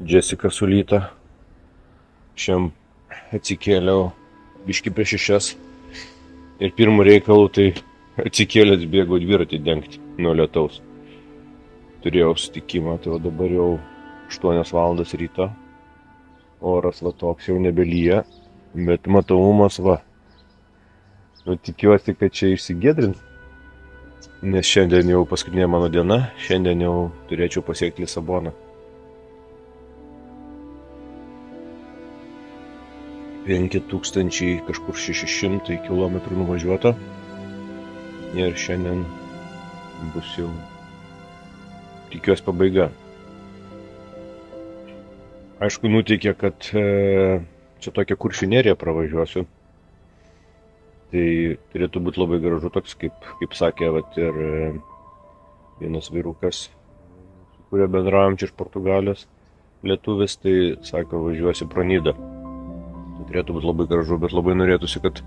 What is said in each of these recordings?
Jessica sulyta. Šiam atsikėliau biški prieš 6 ir pirmų reikalų tai atsikėlęs bėgau dviratį dengti nuo lietaus. Turėjau sutikimą, tai dabar jau 8 valandas ryto. Oras va toks jau nebelyja, bet matomumas va. Nu, tikiuosi, kad čia išsigėdrins, nes šiandien jau paskutinė mano diena, šiandien jau turėčiau pasiekti Lisaboną. 5600 km nuvažiuota ir šiandien bus jau, tikiuosi, pabaiga. Aišku, nuteikė, kad čia tokia Kuršių nerija pravažiuosiu. Tai turėtų būti labai gražu toks, kaip sakė vat, ir vienas vyrukas, su kurio bendraujam čia iš Portugalijos, lietuvis, tai sako, važiuosi pro Nidą. Tai turėtų būti labai gražu, bet labai norėtųsi, kad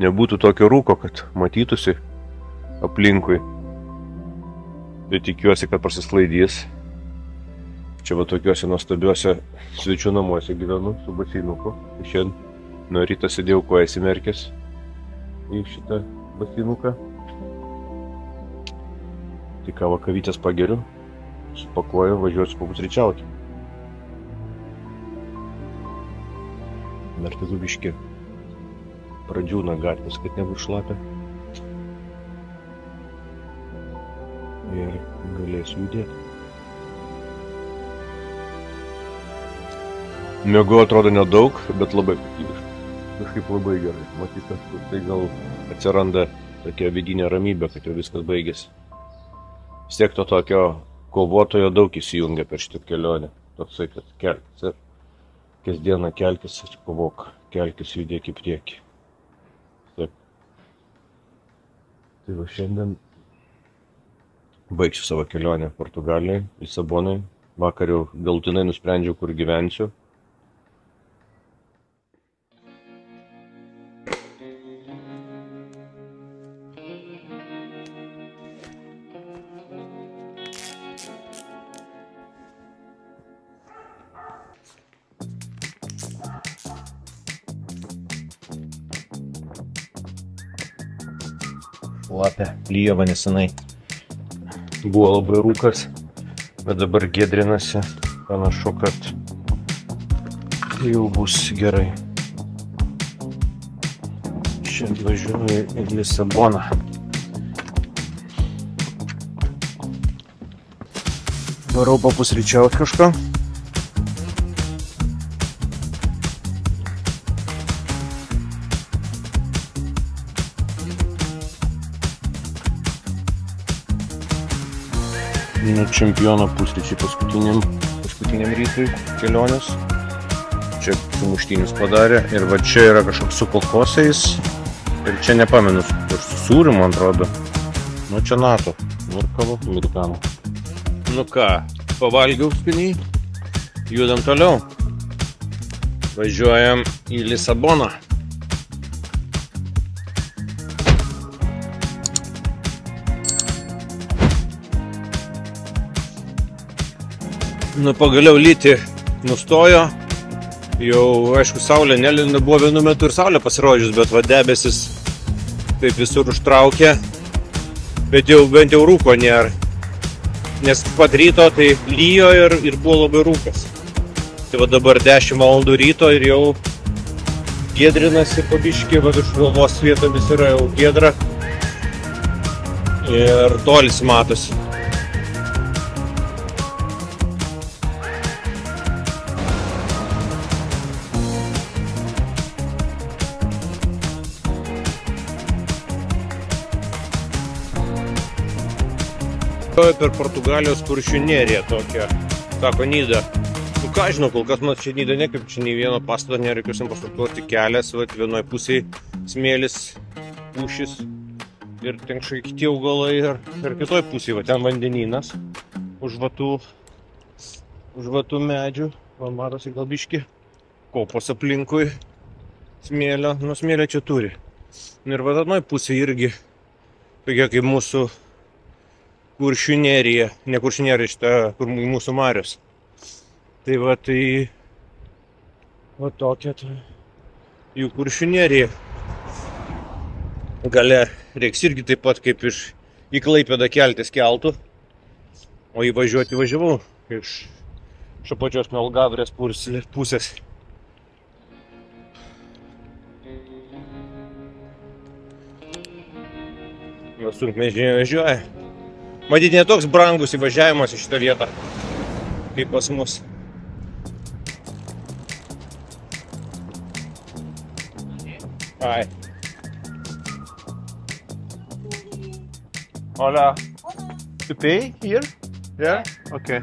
nebūtų tokio rūko, kad matytųsi aplinkui. Tai tikiuosi, kad prasisklaidys. Čia va tokiuose nuostabiuose svečių namuose gyvenu su baseinuku. Šiandien nuo ryto sėdėjau kojas įmerkęs į šitą baseinuką. Tai ką kavytės pageriu, supakuoju, važiuosiu papusryčiauti. Dar tegu biški pradžiūna gatvės, kad nebūtų šlapia. Ir galėsiu judėti. Miego atrodo nedaug, bet labai kokybiškai. Kažkaip labai gerai. Matyt, tai gal atsiranda tokia vidinė ramybė, kad jau viskas baigėsi. Vis tiek to tokio kovotojo daug įsijungia per šitą kelionę. Toksai, kad kelkis ir kasdieną kelkis ir kovok. Kelkis, judėk į priekį. Taip. Tai va šiandien baigsiu savo kelionę Portugalijai, Lisabonai. Vakar jau galutinai nusprendžiau, kur gyvensiu. Lapė, lyjava nesenai. Buvo labai rūkas, bet dabar giedrinasi. Panašu, kad jau bus gerai. Šiandien važiuoju į Lisaboną. Varau papusryčiauti kažką. Čempiono pusryčiai paskutiniam rytui kelionės. Čia sumuštinius padarė ir va čia yra kažkoks su kokosais ir čia nepamenu, su sūriu, man atrodo. Nu čia NATO, Mirkalo, Amerikano. Nu ką, pavalgiau skaniai, judam toliau. Važiuojam į Lisaboną. Nu, pagaliau lyti nustojo. Jau, aišku, saulė nelenda, buvo vienu metu ir saulė pasirodžius, bet va debesis taip visur užtraukė. Bet jau bent jau rūko nėra. Nes pat ryto tai lyjo ir buvo labai rūkas. Tai va dabar 10 valandų ryto ir jau giedrinasi po biškį, va virš galvos vietomis yra jau giedra. Ir tolis matosi. Per Portugalijos Kuršių neriją tokią, sako Nida. Nu ką žinau, kol kas man čia Nida nekaip, čia nei vieno pastato nėra, jokios infrastruktūros, tik kelias, vat vienoj pusėj smėlis, pušis ir ten kažkokie kiti augalai ir kitoj pusėj, va ten vandenynas už vatų medžių, va matosi gal biški, kopos aplinkui smėlio, nu smėlio čia turi. Ir va tenoj pusėj irgi, tokia kaip mūsų Kuršių nerija, ne Kuršių nerija, šita, kur mūsų marios. Tai va, tai va tokia jų Kuršių nerija. Gale reiks irgi taip pat kaip į Klaipėdą keltis keltų, o įvažiuoti važiavau iš pačios Melgavrės pusės. Sunkvežimiai važiuoja. Matyt, ne toks brangus įvažiavimas į šitą vietą, kaip pas mus. Hi. Hola. To pay here? Yeah? Okay.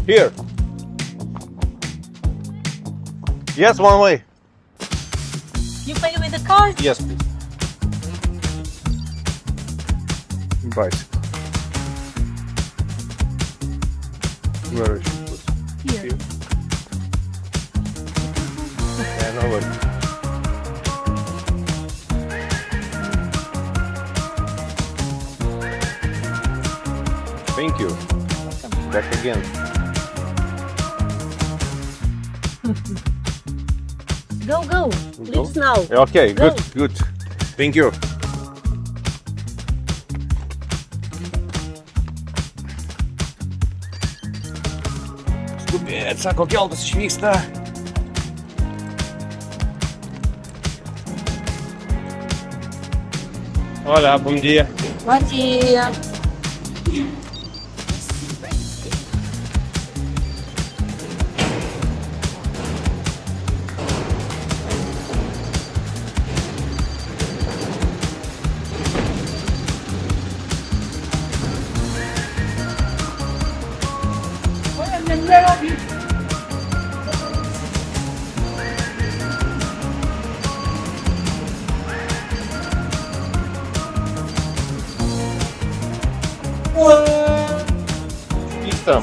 Here. Yes, one way. You pay with the card? Yes, please. Bicycle. Where is it? Here. Yeah, no worries. Thank you. Back again. Go. Please now. Okay, Go. good. Thank you. Skubėt, sako, keltas išvyksta. Hola, bom dia. Bom dia. Vykstam.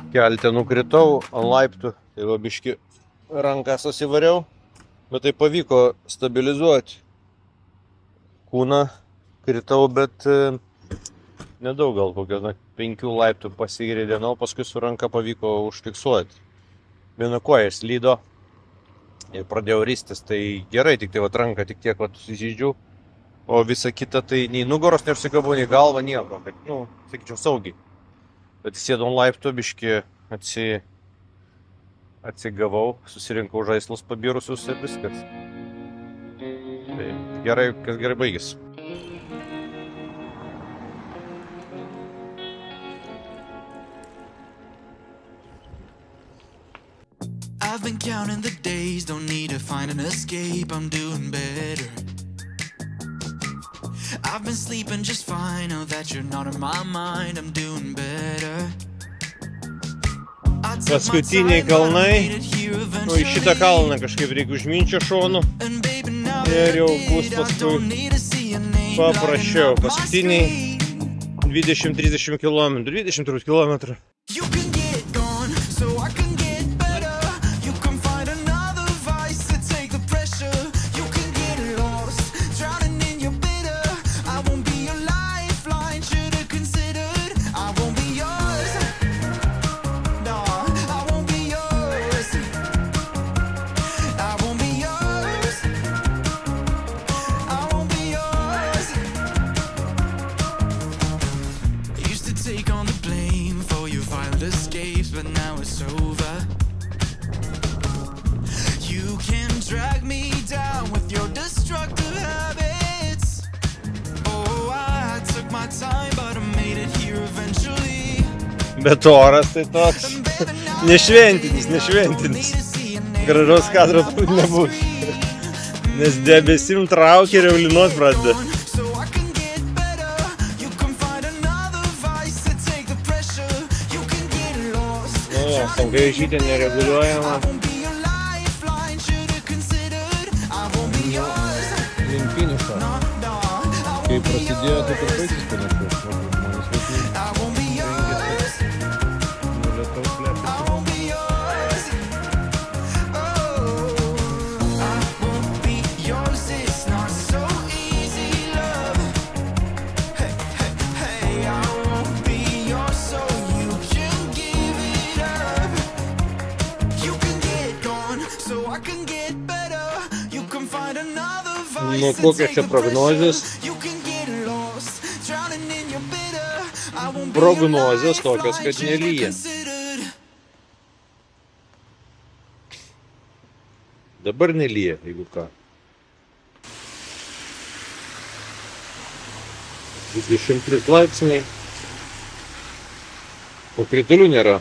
Kelte nukritau ant laiptų, tai va biški ranką susivariau, bet tai pavyko stabilizuoti kūną, kritau, bet nedaug, gal kokio 5 laiptų pasigridenau, paskui su ranka pavyko užfiksuoti. Viena koja slydo ir pradėjau ristis, tai gerai, tik tai ranką tik tiek susižydžiau, o visa kita tai nei nugaros neapsikabau, nei galva, nieko, kad, sakyčiau, saugiai. Bet sėdau ant laiptų, biški atsigavau, susirinkau žaislus pabirusius ir viskas. Tai gerai, kas gerai baigėsi. I've been counting the days, don't need to find an escape, I'm doing better. I've been sleeping just fine, now that you're not in my mind, I'm doing better. Paskutiniai kalnai, į šitą kalną kažkaip reikia užminčio šonu ir jau bus paskui paprasčiau. Paskutiniai 20-30 km, 20 km. Bet oras tai toks nešventinis. Gražaus kadro turbūt nebus. Nes debesim traukia ir jau lynuot pradeda. Sankvežytė nereguliuojama. idėja taip ir baigsis panašiai. Žmonės vaikai I won't be yours. nuo lietaus I slepiasi. won't be yours. Oh, I won't be yours. It's not so easy, love. Hey, hey, hey, I won't be yours, so you can give it up. You can get gone, so I can get better. You can find another vice Nu, and kokios take čia the prognozės? pressure. You can get lost, drowning in your bitter. I won't be Prognozės your tokios, kad lifeline, should nelyja. have considered. Dabar nelyja, jeigu ką. 23 laipsniai. O kritulių nėra.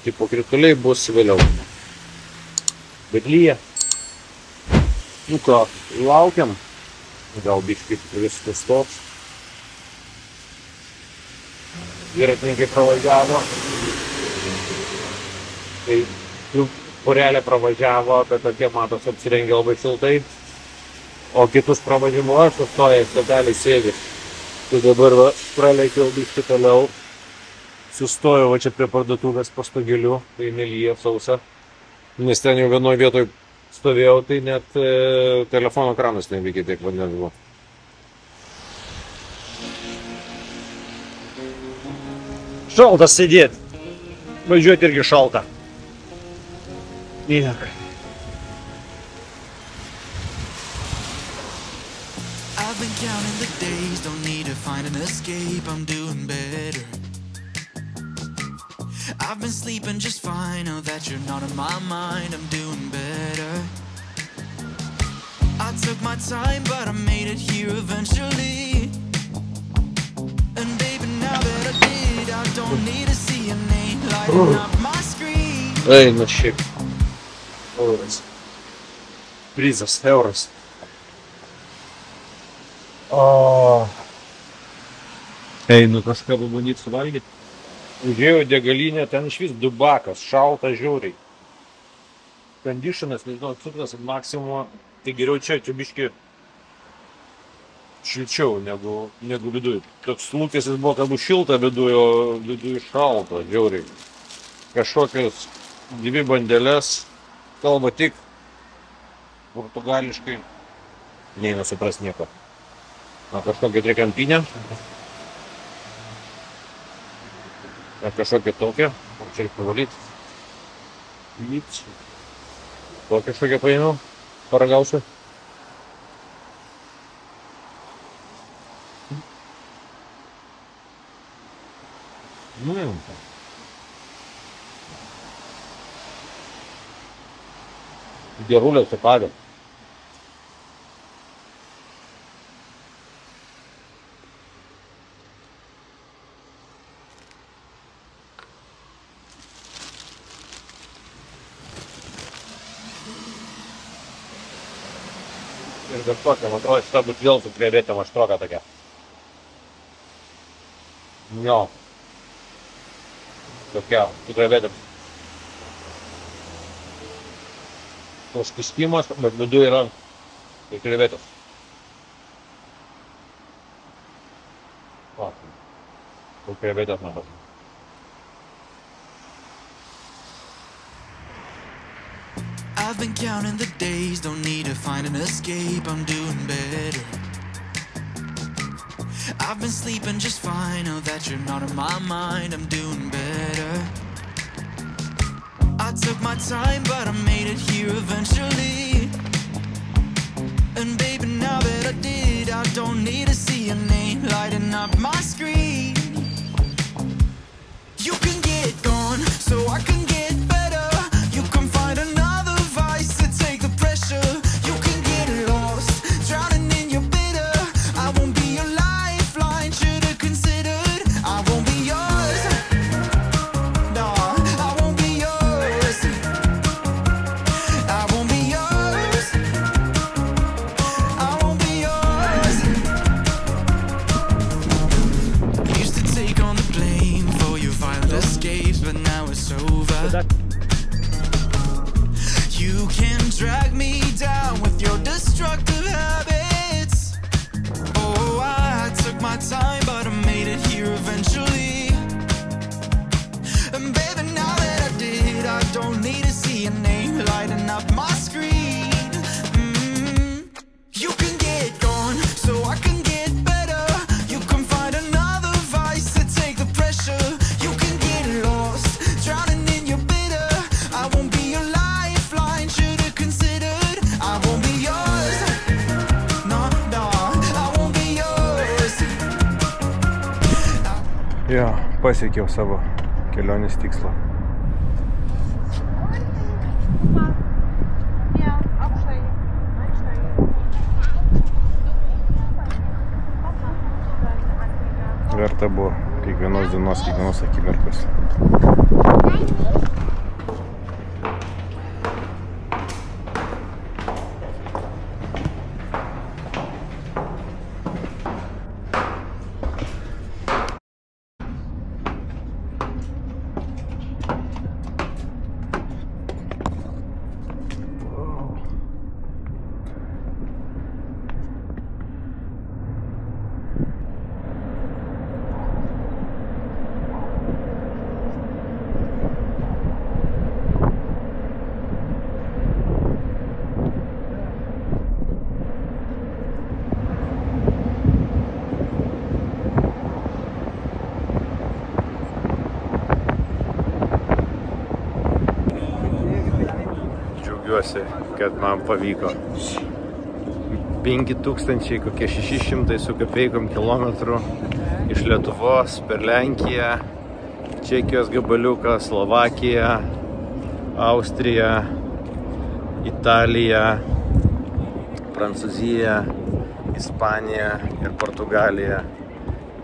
Tai po krituliai bus vėliau. Bet lyja. Nu ką, laukiam. Gal biškai viskas toks. Dviratininkai pravažiavo. Tai jų porelė pravažiavo, bet tokie matos apsirengė labai šiltai. O kitus pravažiavimo aš sustojęs, stotelį sėdi. Tai dabar va, praleikiau biškai toliau. Sustojau va čia prie parduotuvės po stogeliu, tai nelyja sausa. Nes ten jau vienoje vietoje stovėjau, tai net telefono ekranas neveikia, tiek vandens buvo. Šalta sėdėt. Važiuoti irgi šalta. Niek. I've been counting the days, don't need to find an escape, I'm doing better. I've been sleeping just fine, now that you're not in my mind, I'm doing better. I took my time, but I made it here eventually. And baby, now that I did, I don't need to see your name lighting up my screen. Eina šiaip. Euras. Prizas, euras. O. Einu kažką pabandyti suvalgyti. Užėjau degalinę, ten išvis dubakas, šalta žiauriai. Conditionas, nežinau, atsuktas maksimumą, tai geriau čia biški šilčiau negu viduj. Toks lūkestis buvo, kad bus šilta viduj, o viduj šalta, žiauriai. Kažkokios 2 bandelės, kalba tik portugališkai, neina supras nieko. Na, kažkokia trikampinė. Ar kažkokia tokia, čia reikia pavalyti. Lyts. Tokia kažkokia paėmiau, paragausiu. Gerulė su kavė. Ir dar tokia, man atrodo, šitą būt vėl su krevetėm aštroka tokia. Jo. Tokia, su krevetėm. Tos kistimas, bet viduj yra ir krevetės. O, su krevetės matas. I've been counting the days, don't need to find an escape, I'm doing better. I've been sleeping just fine, now that you're not in my mind, I'm doing better. I took my time, but I made it here eventually. And baby, now that I did, I don't need to see your name lighting up my screen. You can get gone, so I can get better. You can find another vice to take the pressure. You can get lost, drowning in your bitter. I won't be your lifeline, should have considered. I won't be yours. No, I won't be yours. I won't be yours. I won't be yours. Used to take on the blame for your violent escapes, but now it's over. You can drag me down with your destructive habits. up my screen. You can get gone, so I can get better. You can find another vice to take the pressure. You can get lost, drowning in your bitter. I won't be your lifeline, should've considered. I won't be yours. No, no, I won't be yours. Jo, pasiekiau savo kelionės tikslą. Verta buvo kiekvienos dienos, kiekvienos akimirkos. Džiaugiuosi, kad man pavyko. 5000, kokie 600 su kapeikom kilometrų iš Lietuvos per Lenkiją, Čekijos gabaliuką, Slovakiją, Austriją, Italiją, Prancūziją, Ispaniją ir Portugaliją.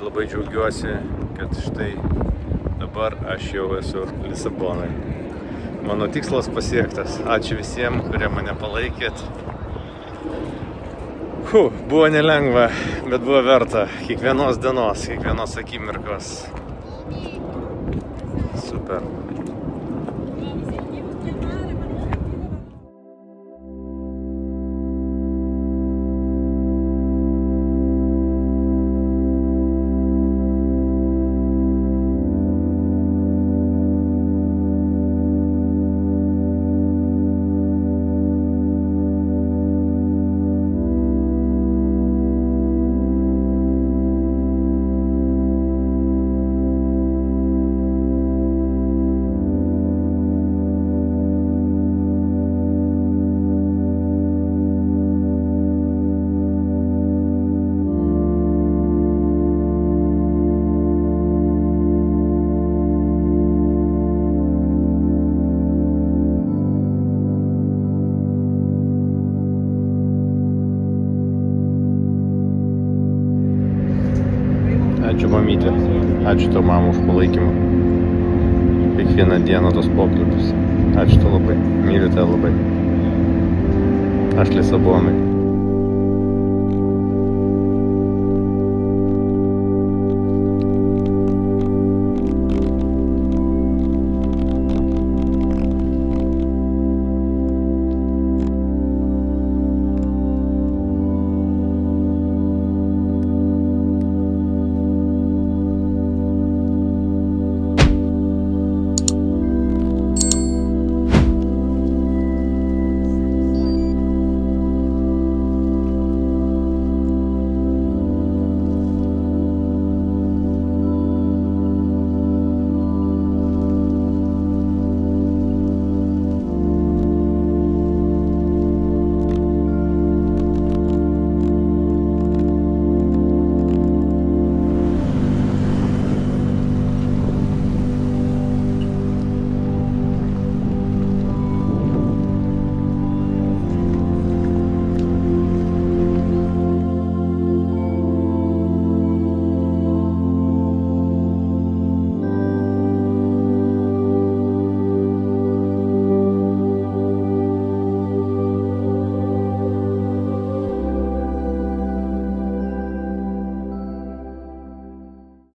Labai džiaugiuosi, kad štai dabar aš jau esu Lisabonai. Mano tikslas pasiektas. Ačiū visiems, kurie mane palaikėt. Buvo nelengva, bet buvo verta kiekvienos dienos, kiekvienos akimirkos. Super. Ačiū mamytė, ačiū tau mama už palaikymą. Kiekvieną dieną tos pokalbius. Ačiū tau labai, myliu tave labai. Aš Lisabonai.